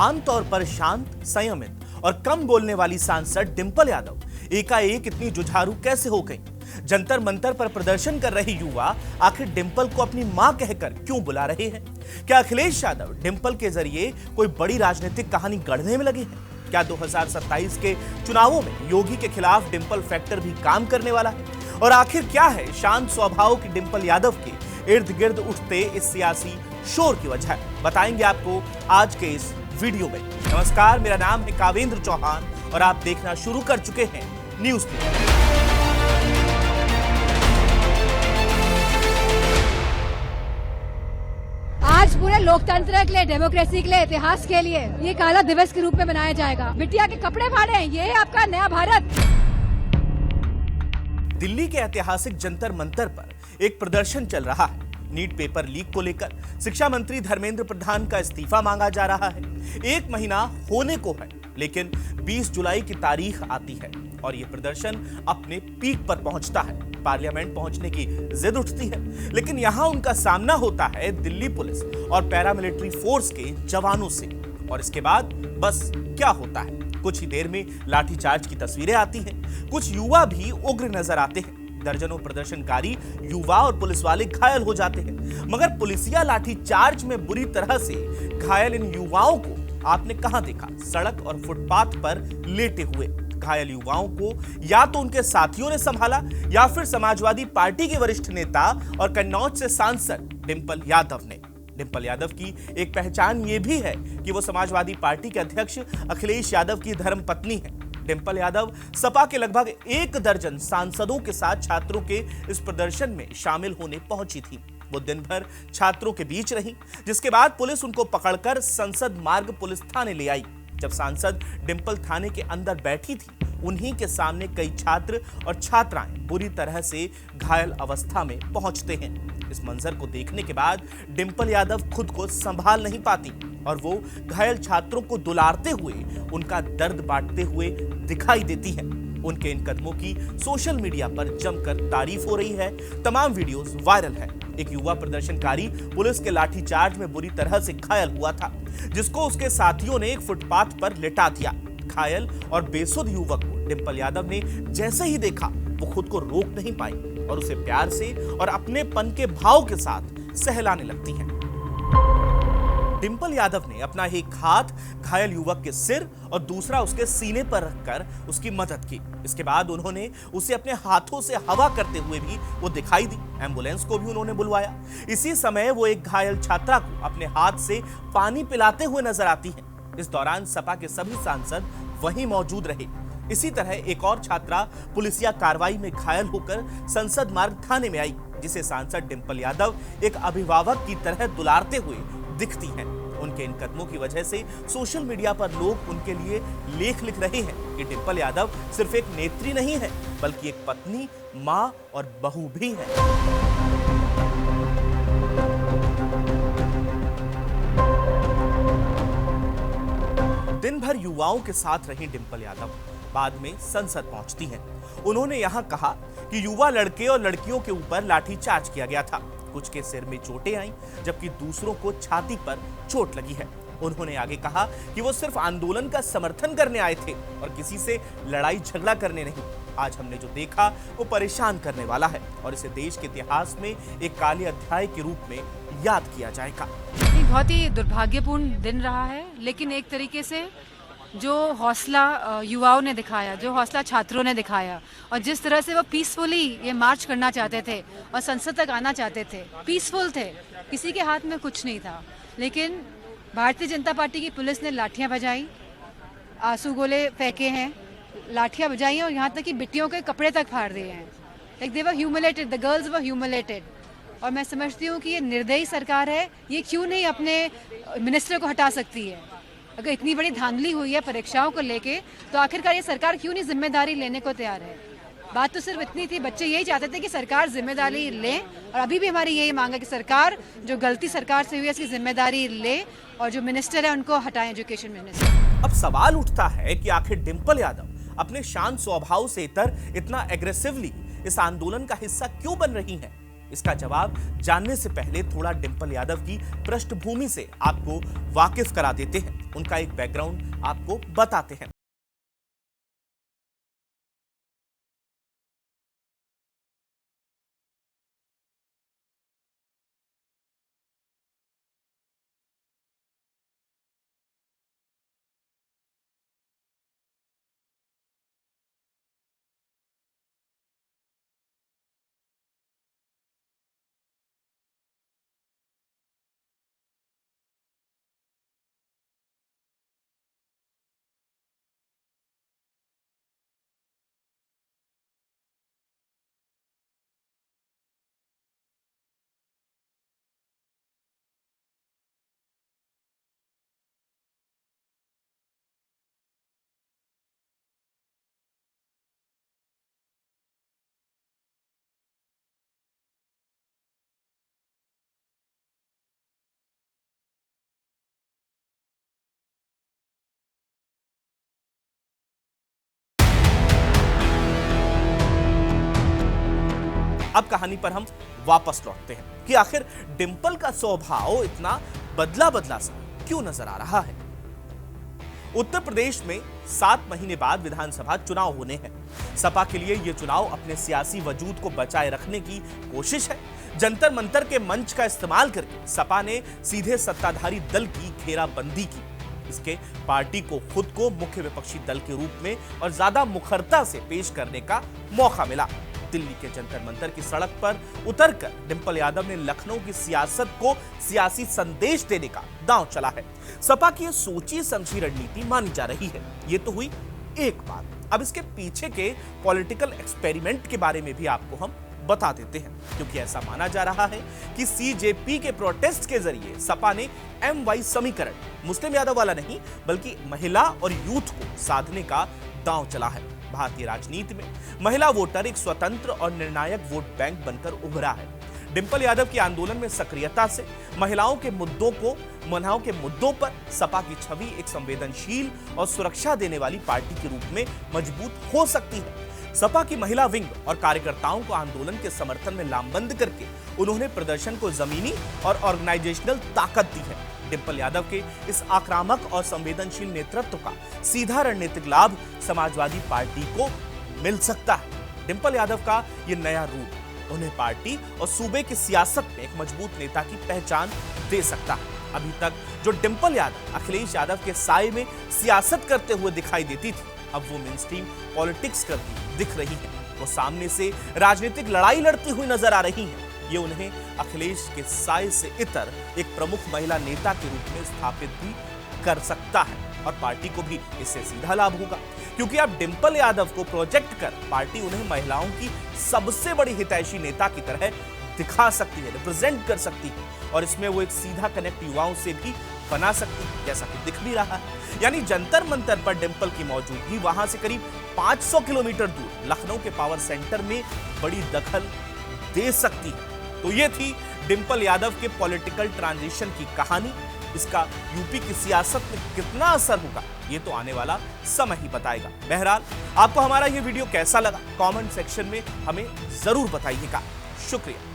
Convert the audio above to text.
आमतौर पर शांत, संयमित और कम बोलने वाली सांसद डिंपल यादव एकाएक इतनी जुझारू कैसे हो गई? जंतर मंतर पर प्रदर्शन कर रही युवा आखिर डिंपल को अपनी मां कहकर क्यों बुला रहे हैं? क्या अखिलेश यादव डिंपल के जरिए कोई बड़ी राजनीतिक कहानी गढ़ने में लगे हैं? क्या 2027 के चुनावों में योगी के खिलाफ डिंपल फैक्टर भी काम करने वाला है? और आखिर क्या है शांत स्वभाव की डिंपल यादव के इर्द गिर्द उठते इस सियासी शोर की वजह? बताएंगे आपको आज के इस वीडियो में। नमस्कार, मेरा नाम है कावेंद्र चौहान और आप देखना शुरू कर चुके हैं न्यूज क्लिप। आज पूरे लोकतंत्र के लिए, डेमोक्रेसी के लिए, इतिहास के लिए ये काला दिवस के रूप में मनाया जाएगा। बिटिया के कपड़े फाड़े, ये है आपका नया भारत। दिल्ली के ऐतिहासिक जंतर मंतर पर एक प्रदर्शन चल रहा है। नीट पेपर लीक को लेकर शिक्षा मंत्री धर्मेंद्र प्रधान का इस्तीफा मांगा जा रहा है। 1 महीना होने को है, लेकिन 20 जुलाई की तारीख आती है और यह प्रदर्शन अपने पीक पर पहुंचता है। पार्लियामेंट पहुंचने की जिद उठती है, लेकिन यहां उनका सामना होता है दिल्ली पुलिस और पैरामिलिट्री फोर्स के जवानों से। और इसके बाद बस क्या होता है, कुछ ही देर में लाठीचार्ज की तस्वीरें आती हैं। कुछ युवा भी उग्र नजर आते हैं। दर्जनों प्रदर्शनकारी युवा और पुलिस वाले घायल हो जाते हैं, मगर पुलिसिया लाठीचार्ज में बुरी तरह से घायल इन युवाओं को आपने कहां देखा? सड़क और फुटपाथ पर लेटे हुए घायल युवाओं को या तो उनके साथियों ने संभाला या फिर समाजवादी पार्टी के वरिष्ठ नेता और कन्नौज से सांसद डिंपल यादव ने। डिंपल यादव की एक पहचान यह भी है कि वो समाजवादी पार्टी के अध्यक्ष अखिलेश यादव की धर्मपत्नी है। डिंपल यादव सपा के लगभग 1 दर्जन सांसदों के साथ छात्रों के इस प्रदर्शन में शामिल होने पहुंची थी। वो दिन भर छात्रों के बीच रही, जिसके बाद पुलिस उनको पकड़कर संसद मार्ग पुलिस थाने ले आई। जब सांसद डिंपल थाने के अंदर बैठी थी, उन्हीं के सामने कई छात्र और छात्राएं बुरी तरह से घायल अवस्था में पहुंचते हैं। इस मंजर को देखने के बाद डिंपल यादव खुद को संभाल नहीं पाती और वो घायल छात्रों को दुलारते हुए उनका दर्द बांटते हुए दिखाई देती है। उनके इन कदमों की सोशल मीडिया पर जमकर तारीफ हो रही है। तमाम वीडियोस वायरल है। एक युवा प्रदर्शनकारी पुलिस के लाठीचार्ज में बुरी तरह से घायल हुआ था, जिसको उसके साथियों ने एक फुटपाथ पर लिटा दिया। घायल और बेसुध युवक को डिंपल यादव ने जैसे ही देखा, वो खुद को रोक नहीं पाई और उसे प्यार से और अपनेपन के भाव के साथ सहलाने लगती हैं। डिंपल यादव ने अपना एक हाथ घायल युवक के सिर और दूसरा उसके सीने पर रखकर उसकी मदद की। इसके बाद उन्होंने उसे अपने हाथों से हवा करते हुए भी वो दिखाई दी। एम्बुलेंस को भी उन्होंने बुलवाया। इसी समय वो एक घायल छात्रा को अपने हाथ से पानी पिलाते हुए नजर आती है। इस दौरान सपा के सभी सांसद वहीं मौजूद रहे। इसी तरह एक और छात्रा पुलिसिया कार्रवाई में घायल होकर संसद मार्ग थाने में आई, जिसे सांसद डिंपल यादव एक अभिभावक की तरह दुलारते हुए दिखती हैं। उनके इन कदमों की वजह से सोशल मीडिया पर लोग उनके लिए लेख लिख रहे हैं कि डिंपल यादव सिर्फ एक नेत्री नहीं है, बल्कि एक पत्नी, मां और बहू भी है। दिन भर युवाओं के साथ रही डिंपल यादव बाद में संसद पहुंचती हैं। उन्होंने यहां कहा कि युवा लड़के और लड़कियों के ऊपर लाठीचार्ज किया गया था। कुछ के सिर में चोटें आईं, जबकि दूसरों को छाती पर चोट लगी है। उन्होंने आगे कहा कि वो सिर्फ आंदोलन का समर्थन करने आए थे और किसी से लड़ाई झगड़ा करने नहीं। आज हमने जो देखा वो परेशान करने वाला है और इसे देश के इतिहास में एक काले अध्याय के रूप में याद किया जाएगा। बहुत ही दुर्भाग्यपूर्ण दिन रहा है, लेकिन एक तरीके से जो हौसला युवाओं ने दिखाया, जो हौसला छात्रों ने दिखाया और जिस तरह से वो पीसफुली ये मार्च करना चाहते थे और संसद तक आना चाहते थे, पीसफुल थे, किसी के हाथ में कुछ नहीं था, लेकिन भारतीय जनता पार्टी की पुलिस ने लाठियां बजाई, आंसू गोले फेंके हैं, लाठियां बजाई और यहाँ तक कि बिटियों के कपड़े तक फाड़ दिए हैं। Like they were humiliated, the girls were humiliated. और मैं समझती हूँ कि ये निर्दयी सरकार है, ये क्यों नहीं अपने मिनिस्टर को हटा सकती है? अगर इतनी बड़ी धांधली हुई है परीक्षाओं को लेके, तो आखिरकार ये सरकार क्यों नहीं जिम्मेदारी लेने को तैयार है? बात तो सिर्फ इतनी थी, बच्चे यही चाहते थे कि सरकार जिम्मेदारी ले, और अभी भी हमारी यही मांग है कि सरकार, जो गलती सरकार से हुई है, इसकी जिम्मेदारी ले और जो मिनिस्टर है उनको हटाएं, एजुकेशन मिनिस्टर। अब सवाल उठता है कि आखिर डिंपल यादव अपने शांत स्वभाव से इतना एग्रेसिवली इस आंदोलन का हिस्सा क्यों बन रही हैं? इसका जवाब जानने से पहले थोड़ा डिंपल यादव की पृष्ठभूमि से आपको वाकिफ करा देते हैं, उनका एक बैकग्राउंड आपको बताते हैं। अब कहानी पर हम वापस लौटते हैं कि आखिर डिंपल का स्वभाव इतना बदला बदला सा क्यों नजर आ रहा है। उत्तर प्रदेश में 7 महीने बाद विधानसभा चुनाव होने हैं। सपा के लिए यह चुनाव अपने सियासी वजूद को बचाए रखने की कोशिश है। जंतर मंतर के मंच का इस्तेमाल करके सपा ने सीधे सत्ताधारी दल की घेराबंदी की। इसके पार्टी को खुद को मुख्य विपक्षी दल के रूप में और ज्यादा मुखरता से पेश करने का मौका मिला। दिल्ली के जंतर मंतर की सड़क पर उतरकर डिंपल यादव ने लखनऊ की सियासत को सियासी संदेश देने का दांव चला है। सपा की सोची समझी रणनीति मानी जा रही है। ये तो हुई एक बात। अब इसके पीछे के पॉलिटिकल एक्सपेरिमेंट के बारे में भी आपको हम बता देते हैं, क्योंकि ऐसा माना जा रहा है कि सीजेपी के प्रोटेस्ट के जरिए सपा ने MY समीकरण मुस्लिम यादव वाला नहीं बल्कि महिला और यूथ को साधने का दांव चला है। भारतीय राजनीति में महिला वोटर एक स्वतंत्र और निर्णायक वोट बैंक बनकर उभरा है। डिंपल यादव के आंदोलन में सक्रियता से महिलाओं के मुद्दों पर सपा की छवि एक संवेदनशील और सुरक्षा देने वाली पार्टी के रूप में मजबूत हो सकती है। सपा की महिला विंग और कार्यकर्ताओं को आंदोलन के समर्थन में लामबंद करके उन्होंने प्रदर्शन को जमीनी और ऑर्गेनाइजेशनल ताकत दी है। डिंपल यादव के इस आक्रामक और संवेदनशील नेतृत्व का सीधा रणनीतिक लाभ समाजवादी पार्टी को मिल सकता है। डिंपल यादव का यह नया रूप उन्हें पार्टी और सूबे की सियासत में एक मजबूत नेता की पहचान दे सकता है। अभी तक जो डिंपल यादव अखिलेश यादव के साए में सियासत करते हुए दिखाई देती थी, अब वो मेनस्ट्रीम पॉलिटिक्स करती दिख रही है। वो सामने से राजनीतिक लड़ाई लड़ती हुई नजर आ रही है। ये उन्हें अखिलेश के साए से इतर एक प्रमुख महिला नेता के रूप में स्थापित भी कर सकता है और पार्टी को भी इससे सीधा लाभ होगा, क्योंकि अब डिंपल यादव को प्रोजेक्ट कर पार्टी उन्हें महिलाओं की सबसे बड़ी हितैषी नेता की तरह दिखा सकती है, रिप्रेजेंट कर सकती है और इसमें वो एक सीधा कनेक्ट युवाओं से भी बना सकती है, जैसा कि दिख भी रहा है। यानी जंतर मंतर पर डिंपल की मौजूदगी वहां से करीब 500 किलोमीटर दूर लखनऊ के पावर सेंटर में बड़ी दखल दे सकती है। तो ये थी डिंपल यादव के पॉलिटिकल ट्रांजिशन की कहानी। इसका यूपी की सियासत में कितना असर होगा ये तो आने वाला समय ही बताएगा। बहरहाल आपको हमारा ये वीडियो कैसा लगा कमेंट सेक्शन में हमें जरूर बताइएगा। शुक्रिया।